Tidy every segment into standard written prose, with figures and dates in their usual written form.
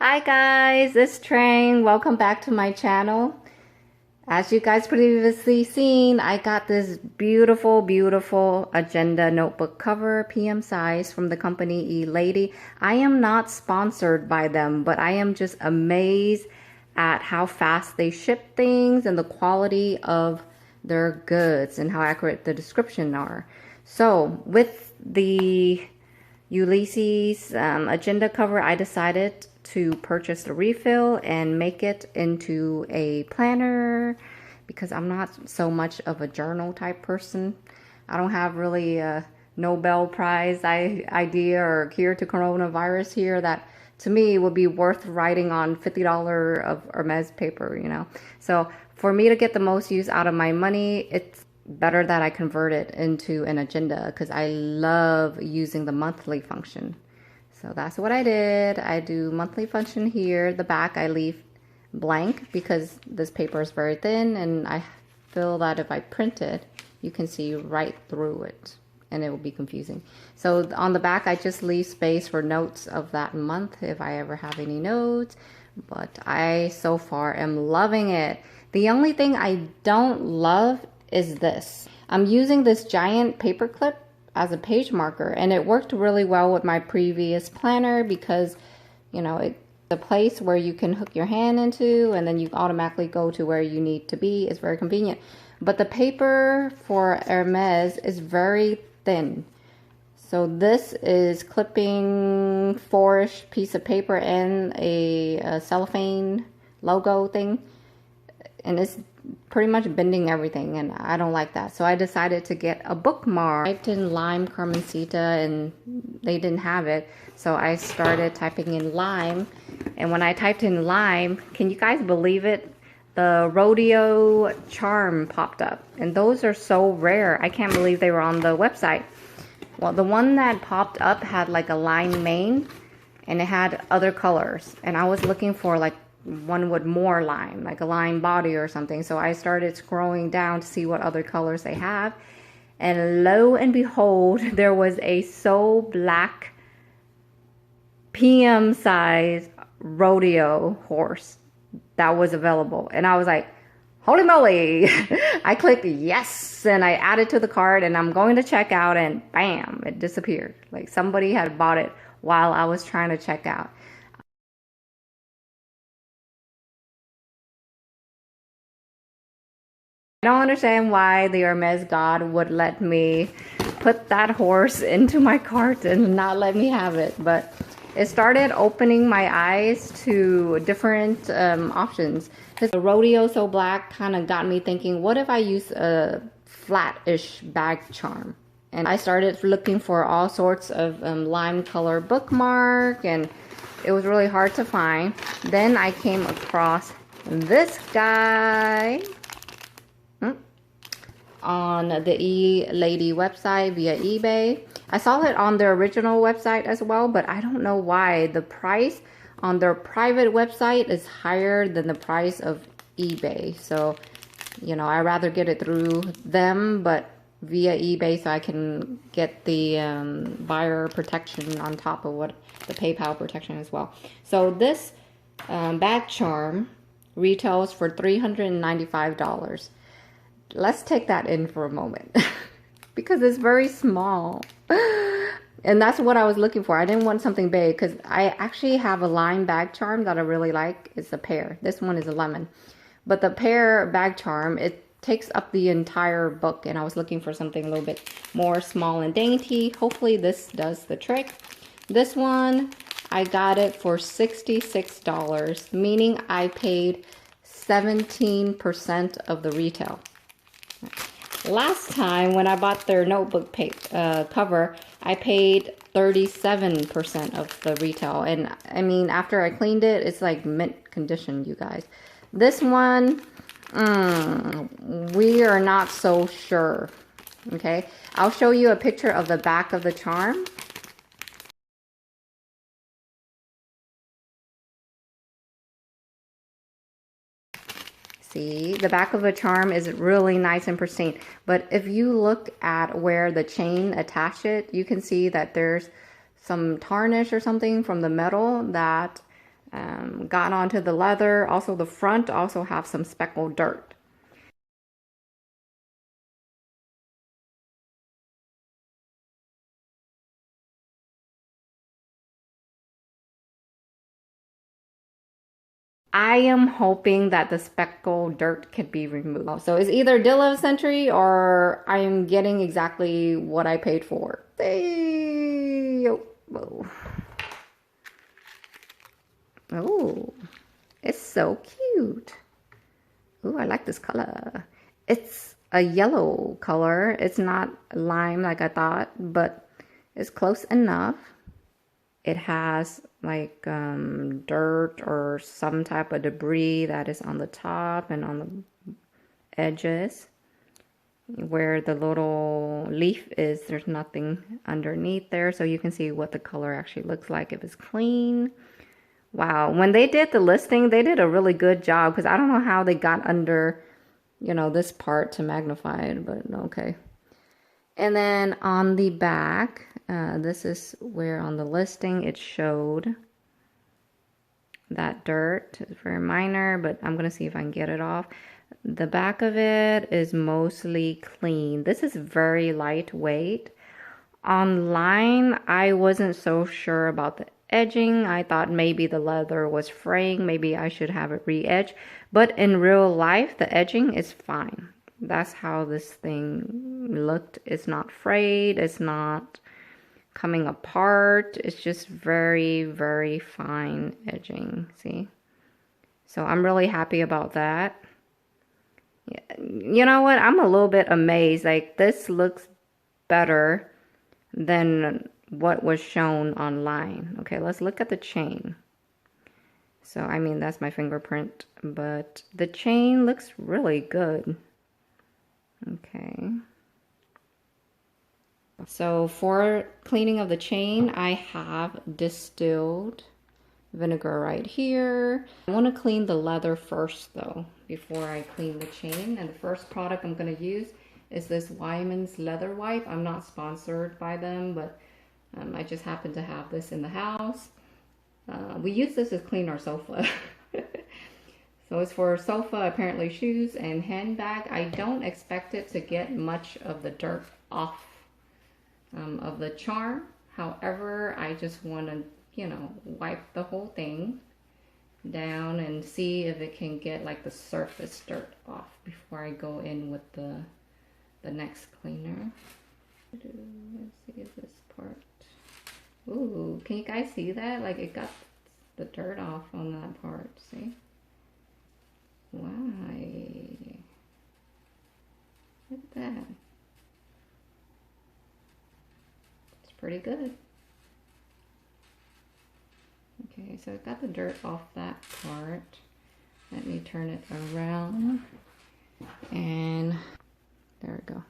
Hi guys, it's Trang. Welcome back to my channel. As you guys previously seen, I got this beautiful agenda notebook cover PM size from the company eLADY. I am not sponsored by them, but I am just amazed at how fast they ship things and the quality of their goods and how accurate the description are. So with the Ulysses agenda cover, I decided to purchase the refill and make it into a planner because I'm not so much of a journal type person. I don't have really a Nobel Prize idea or cure to coronavirus here that to me would be worth writing on $50 of Hermes paper, you know. So for me to get the most use out of my money, it's better that I convert it into an agenda because I love using the monthly function. So that's what I did. I do monthly function here. The back I leave blank because this paper is very thin and I feel that if I print it, you can see right through it and it will be confusing. So on the back, I just leave space for notes of that month if I ever have any notes. But I so far am loving it. The only thing I don't love is this. I'm using this giant paper clip as a page marker, and it worked really well with my previous planner because, you know, it's a place where you can hook your hand into and then you automatically go to where you need to be. It's very convenient. But the paper for Hermes is very thin. So this is clipping 4-ish piece of paper and a cellophane logo thing, and it's pretty much bending everything, and I don't like that. So I decided to get a bookmark. I typed in lime carmencita and they didn't have it, so I started typing in lime. And when I typed in lime, can you guys believe it? The rodeo charm popped up, and those are so rare. I can't believe they were on the website. Well, the one that popped up had like a lime mane and it had other colors, and I was looking for like one with more lime, like a lime body or something. So I started scrolling down to see what other colors they have, and lo and behold, there was a So Black PM size rodeo horse that was available, and I was like, holy moly. I clicked yes and I added to the cart, and I'm going to check out, and bam, it disappeared. Like somebody had bought it while I was trying to check out. I don't understand why the Hermes God would let me put that horse into my cart and not let me have it, but it started opening my eyes to different options. Because the rodeo So Black kind of got me thinking, what if I use a flat-ish bag charm? And I started looking for all sorts of lime color bookmark, and it was really hard to find. Then I came across this guy on the eLADY website via eBay. I saw it on their original website as well, but I don't know why the price on their private website is higher than the price of eBay. So, you know, I'd rather get it through them, but via eBay, so I can get the buyer protection on top of what the PayPal protection as well. So this bag charm retails for $395. Let's take that in for a moment because it's very small. And that's what I was looking for. I didn't want something big because I actually have a lime bag charm that I really like. It's a pear. This one is a lemon. But the pear bag charm, it takes up the entire book, and I was looking for something a little bit more small and dainty. Hopefully this does the trick. This one, I got it for $66, meaning I paid 17% of the retail. Last time when I bought their notebook cover, I paid 37% of the retail. And I mean, after I cleaned it, it's like mint condition, you guys. This one, we are not so sure. Okay, I'll show you a picture of the back of the charm. See, the back of the charm is really nice and pristine. But if you look at where the chain attached it, you can see that there's some tarnish or something from the metal that got onto the leather. Also, the front also have some speckled dirt. I am hoping that the speckled dirt can be removed. So it's either deal of the century or I am getting exactly what I paid for. Oh, it's so cute. Oh, I like this color. It's a yellow color. It's not lime like I thought, but it's close enough. It has like dirt or some type of debris that is on the top and on the edges. Where the little leaf is, there's nothing underneath there, so you can see what the color actually looks like if it's clean. Wow, when they did the listing, they did a really good job, because I don't know how they got under, you know, this part to magnify it, but okay. And then on the back, this is where on the listing it showed that dirt. It's very minor, but I'm gonna see if I can get it off. The back of it is mostly clean. This is very lightweight. Online, I wasn't so sure about the edging. I thought maybe the leather was fraying. Maybe I should have it re-edged. But in real life, the edging is fine. That's how this thing looked. It's not frayed. It's not coming apart. It's just very, very fine edging. See? So I'm really happy about that. You know what? I'm a little bit amazed. Like, this looks better than what was shown online. Okay, let's look at the chain. So, I mean, that's my fingerprint, but the chain looks really good. Okay. So, for cleaning of the chain, I have distilled vinegar right here. I want to clean the leather first though, before I clean the chain. And the first product I'm going to use is this Wyman's leather wipe. I'm not sponsored by them, but I just happen to have this in the house. We use this to clean our sofa. So it's for sofa, apparently shoes and handbag. I don't expect it to get much of the dirt off of the charm. However, I just want to, you know, wipe the whole thing down and see if it can get like the surface dirt off before I go in with the next cleaner. Let's see if this part. Ooh, can you guys see that? Like, it got the dirt off on that part. See? Why? Look at that. It's pretty good. Okay, so I got the dirt off that part. Let me turn it around. And there we go.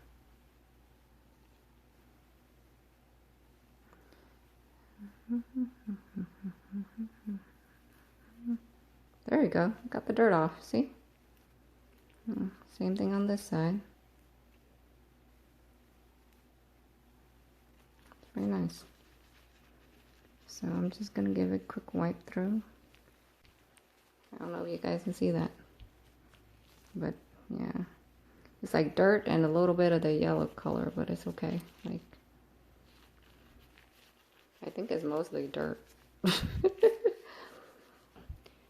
There we go. Got the dirt off. See? Same thing on this side. It's very nice. So I'm just gonna give it a quick wipe through. I don't know if you guys can see that, but yeah, it's like dirt and a little bit of the yellow color, but it's okay. Like, I think it's mostly dirt.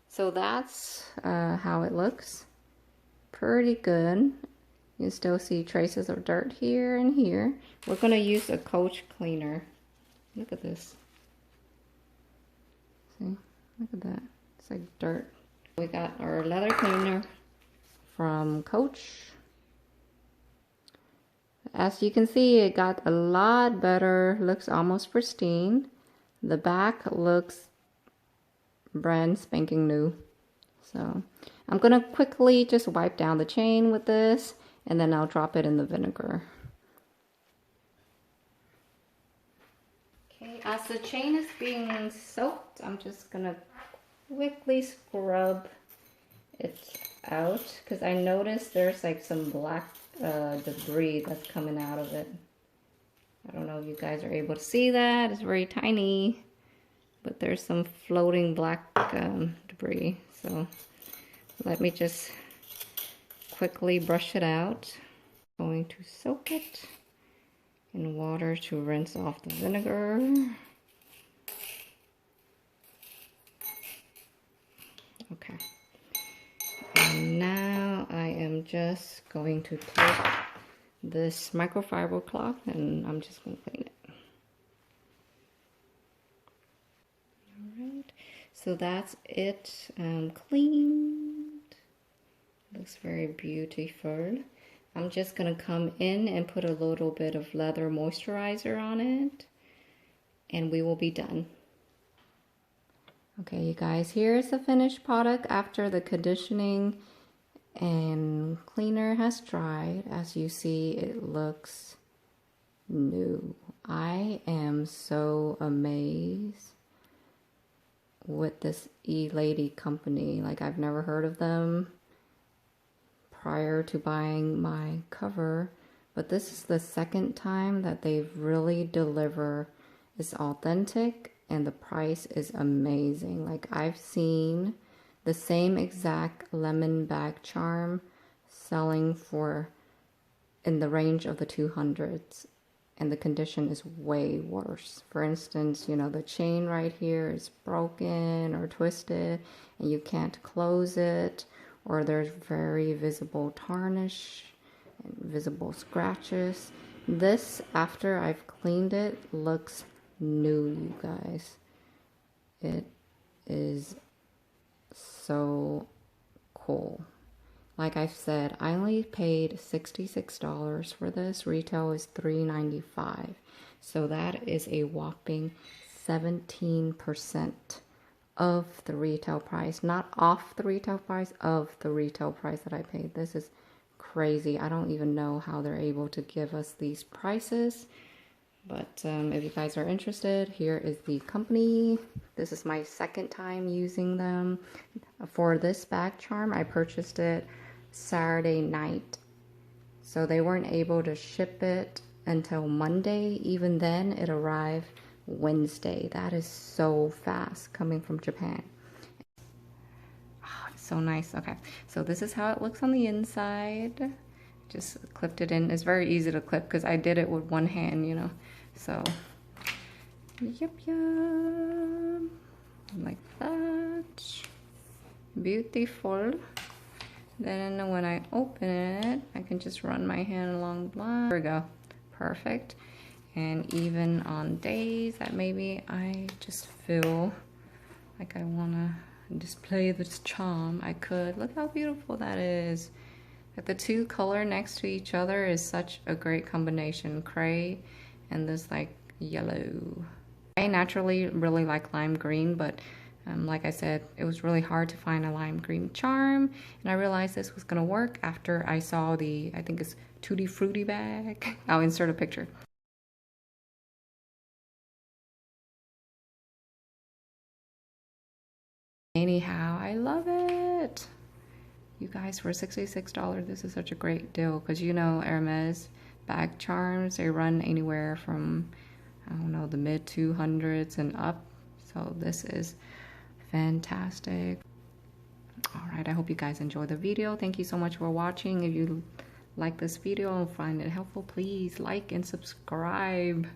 So that's how it looks. Pretty good. You still see traces of dirt here and here. We're gonna use a Coach cleaner. Look at this. See? Look at that. It's like dirt. We got our leather cleaner from Coach. As you can see, it got a lot better. Looks almost pristine. The back looks brand spanking new. So I'm gonna quickly just wipe down the chain with this, and then I'll drop it in the vinegar. Okay, as the chain is being soaked, I'm just gonna quickly scrub it out, because I noticed there's like some black debris that's coming out of it. I don't know if you guys are able to see that. It's very tiny. but there's some floating black debris. So let me just quickly brush it out. Going to soak it in water to rinse off the vinegar. Okay. And now I am just going to take this microfiber cloth and I'm just going to clean it. Alright, so that's it cleaned. Looks very beautiful. I'm just going to come in and put a little bit of leather moisturizer on it and we will be done. Okay, you guys, here's the finished product after the conditioning and cleaner has dried. As you see, it looks new. I am so amazed with this eLADY company. Like, I've never heard of them prior to buying my cover, but this is the second time that they've really delivered. It's authentic and the price is amazing. Like, I've seen the same exact lemon bag charm selling for in the range of the 200s and the condition is way worse. For instance, you know, the chain right here is broken or twisted and you can't close it, or there's very visible tarnish and visible scratches. This, after I've cleaned it, looks new, you guys. It is so cool. Like I said, I only paid $66 for this. Retail is $3.95. So that is a whopping 17% of the retail price. Not off the retail price, of the retail price that I paid. This is crazy. I don't even know how they're able to give us these prices. But if you guys are interested, here is the company. This is my second time using them. For this bag charm, I purchased it Saturday night. So they weren't able to ship it until Monday. Even then, it arrived Wednesday. That is so fast coming from Japan. Oh, it's so nice. Okay, so this is how it looks on the inside. Just clipped it in. It's very easy to clip because I did it with one hand, you know. So, yep, like that. Beautiful. Then when I open it, I can just run my hand along the line. There we go. Perfect. And even on days that maybe I just feel like I want to display this charm, I could. Look how beautiful that is. Like, the two color next to each other is such a great combination. Gray and this like yellow. I naturally really like lime green, but like I said, it was really hard to find a lime green charm, and I realized this was gonna work after I saw the, I think it's Tutti Frutti bag. I'll insert a picture. Anyhow, I love it. You guys, for $66, this is such a great deal, because you know Hermes bag charms, they run anywhere from, I don't know, the mid 200s and up. So this is fantastic. All right, I hope you guys enjoy the video. Thank you so much for watching. If you like this video and find it helpful, please like and subscribe.